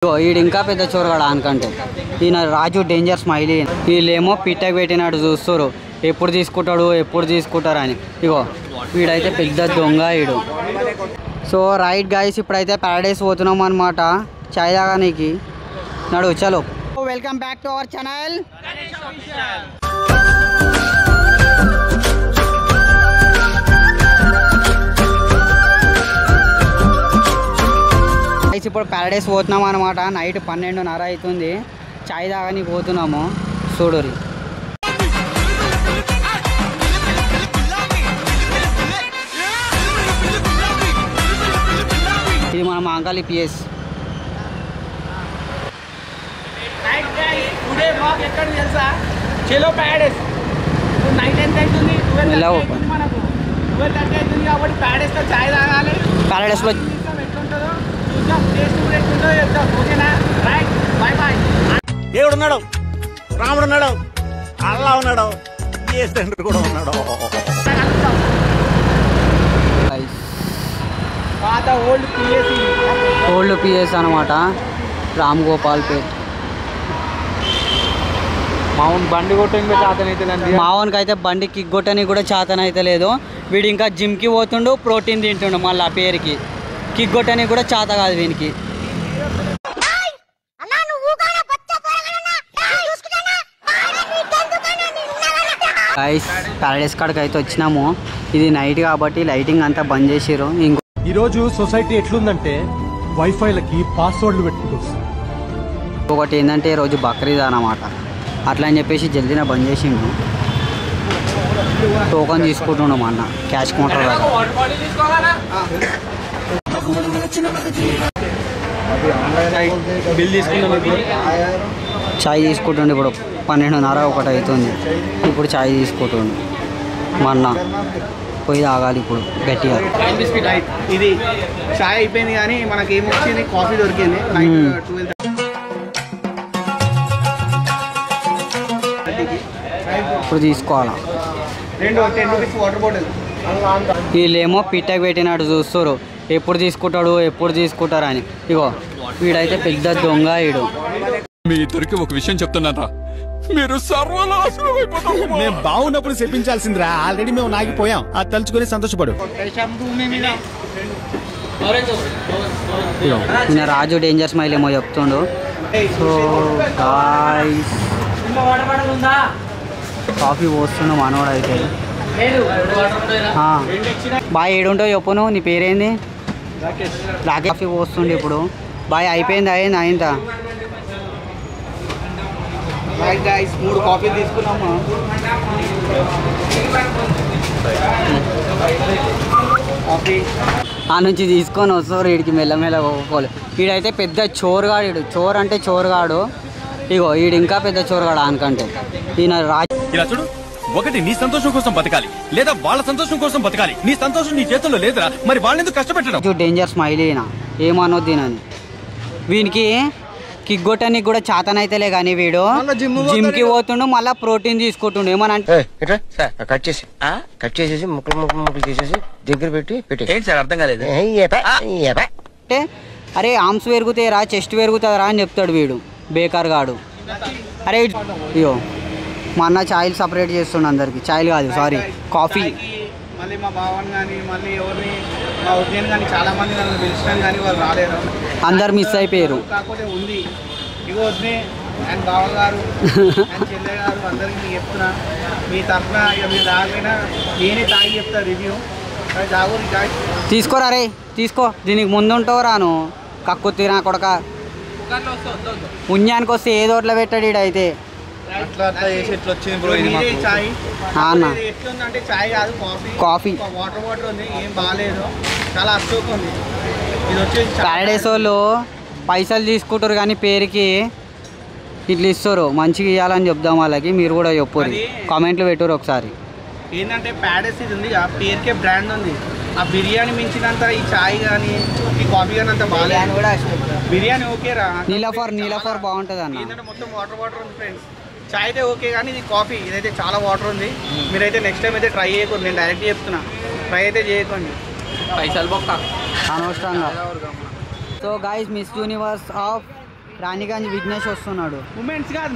ఈడు ఇంకా పెద్ద చోరగాడు అనుకంటే ఈయన రాజు డేంజర్ స్మైలీ. వీళ్ళేమో పిట్టకి పెట్టినట్టు చూస్తారు ఎప్పుడు తీసుకుంటారు అని. ఇగో వీడైతే పెద్ద దొంగ వీడు. సో రైట్ గైస్, ఇప్పుడైతే ప్యారడైస్ పోతున్నాం అనమాట చాయ్ తాగానికి. నడు చలో. Welcome back to our channel. ఇప్పుడు ప్యారడైస్ పోతున్నాం అనమాట. నైట్ 12:30 అవుతుంది. చాయ్ తాగని పోతున్నాము. చూడురి, ఇది మన మాంకాలి పిఎస్. ప్యారడైస్లో దేవుడు ఉన్నాడు, రాముడు ఉన్నాడు, అల్లా ఉన్నాడు, తండ్రి కూడా ఉన్నాడు. ఓల్డ్ పిఎస్ అనమాట, రామ్ గోపాల్ పేట్. మావన్ బండి కొట్టడానికి చేతనైతే, మావన్కి అయితే బండి కిక్ కొట్టని కూడా చేతనైతే లేదు. వీడు ఇంకా జిమ్కి పోతుండు, ప్రోటీన్ తింటుండు. మళ్ళీ ఆ పేరుకి కిక్ కొట్టని కూడా చేత కాదు వీనికి. గైస్, ప్యారడైస్ కాడికి అయితే వచ్చినాము. ఇది నైట్ కాబట్టి లైటింగ్ అంతా బంద్ చేసిరు. ఈరోజు సొసైటీ ఎట్లుందంటే వైఫైలకి పాస్వర్డ్లు పెట్టుకుంటుంది. ఒకటి ఏంటంటే ఈరోజు బక్రీద్ అన్నమాట. అట్లా అని చెప్పేసి జల్దీనే బంద్ చేసిండు. టోకన్ తీసుకుంటున్నాం అన్న క్యాష్ కౌంటర్ దగ్గర. బిల్ తీసుకున్నాం. ఇప్పుడు చాయ్ తీసుకుంటుండే. ఇప్పుడు 12:30 ఒకటి అవుతుంది. ఇప్పుడు చాయ్ తీసుకుంటుండు. మొన్న పోయి తాగాలి ఇప్పుడు గట్టిగా. బిస్కెట్ ఇది చాయ్ అయిపోయింది కానీ మనకి ఏమొచ్చింది, కాఫీ దొరికింది. ఇప్పుడు తీసుకోవాలా. 10 రూపీస్ వాటర్ బాటిల్. వీళ్ళేమో పిట్టకి పెట్టినట్టు చూస్తారు ఎప్పుడు తీసుకుంటారు అని. ఇగో వీడైతే పెద్ద దొంగ వీడు. మీ ఇద్దరికి ఒక విషయం చెప్తున్నారా, మీరు సర్వనాశనం అయిపోతారు. మేము బాగున్నప్పుడు చెప్పించాల్సిందిరా, ఆల్రెడీ మేము నాగిపోయాం. అది తలుచుకొని సంతోషపడు. ఈయన రాజు డేంజర్ స్మైల్ ఏమో చెప్తుండు. సో గాయ్స్, కాఫీ పోస్తుండు మనోడు అయితే. బాయ్ ఏడుంటో చెప్పు నువ్వు, నీ పేరేంది? రాకేష్. కాఫీ పోస్తుండే ఇప్పుడు. బాయ్ అయిపోయింది అయిందా? 3 కాఫీ తీసుకున్నాము. ఆ నుంచి తీసుకొని వస్తారు. వీడికి మెల్లమెల్ల ఒప్పుకోవాలి. వీడైతే పెద్ద చోరుగాడు. వీడు చోరు అంటే చోరుగాడు. ఇగో వీడు ఇంకా పెద్ద చోరుగాడు అనుకంటే. ఈయన రాజు. ఇలా చూడు, ఒకటి నీ సంతోషం కోసం బతకాలి, లేదా వాళ్ళ సంతోషం కోసం బతకాలి. నీ సంతోషం నీ చేతుల్లో లేదురా, మరి వాళ్ళని ఎందుకు కష్టపెట్టడం? డేంజర్ స్మైల్ ఈయన. ఏమనొద్దు ఈయనని. వీనికి కిక్ కొట్టడానికి కూడా చేతనైతేలే కానీ వీడు జిమ్కి పోతుండు, మళ్ళీ ప్రోటీన్ తీసుకుంటుండు. ఏమనంటే కట్ చేసేసి ముక్కలు తీసేసి దగ్గర పెట్టి సార్ అర్థం కాలేదు. అరే ఆర్మ్స్ పెరుగుతాయిరా, చెస్ట్ పెరుగుతుందిరా అని చెప్తాడు వీడు బేకార్ గాడు. అరే ఇయో మా అన్న ఛాయలు సపరేట్ చేస్తుండు అందరికి. ఛాయలు కాదు, సారీ, కాఫీ. మళ్ళీ మా బావన్ కానీ మళ్ళీ ఎవరిని మా ఉద్యాన్ కానీ చాలా మంది నన్ను పిలిచినాం కానీ వాళ్ళు రాలేరు. అందరు మిస్ అయిపోయారు. కాకపోతే ఉంది ఇగో వద్దే అండ్ బావన్ గారు అండ్ చెల్లె గారు అందరికీ చెప్తున్నా, మీ తరఫున ఇక మీరు తాగినా నేనే తాగి చెప్తా రివ్యూ. తాగు తీసుకోరా రే, తీసుకో. దీనికి ముందు ఉంటావు రాను కక్కు తినా కొడక. పుణ్యానికి వస్తే ఏదోట్లా పెట్టాడు ఈడైతే. అట్లా చేసి ఎట్లా వచ్చింది బ్రో చాయ్ ఎట్లుందంటే చాయ్ కాదు, కాఫీ. వాటర్ ఉంది, ఏం బాగాలేదు, చాలా అస్సోక్ ఉంది. ఇది వచ్చేసి ప్యారడైస్ వాళ్ళు పైసలు తీసుకుంటారు కానీ పేరుకి ఇట్లా ఇస్తారు. మంచిగా ఇవ్వాలని చెప్దాం వాళ్ళకి. మీరు కూడా చెప్పురు, కామెంట్లు పెట్టురు ఒకసారి. ఏంటంటే ప్యారడైస్ ఇది ఉంది, ఆ పేరుకే బ్రాండ్ ఉంది. ఆ బిర్యానీ మించినంత ఈ చాయ్ కానీ ఈ కాఫీ కానీ అంత బాగాలేదు. బిర్యానీ ఓకేరా, నీలఫర్ బాగుంటుంది అన్న. ఏంటంటే మొత్తం వాటర్ ఉంది ఫ్రెండ్స్. చాయ్ అయితే ఓకే కానీ ఇది కాఫీ, ఇదైతే చాలా వాటర్ ఉంది. మీరైతే నెక్స్ట్ టైం అయితే ట్రై చేయకూడదు. నేను డైరెక్ట్ చెప్తున్నా, ట్రై అయితే చేయకండి. పైసలు బొక్క అనవసరంగా. So guys, miss universe of Raniganj Vignesh వస్తున్నాడు. ఉమెన్స్ కాదు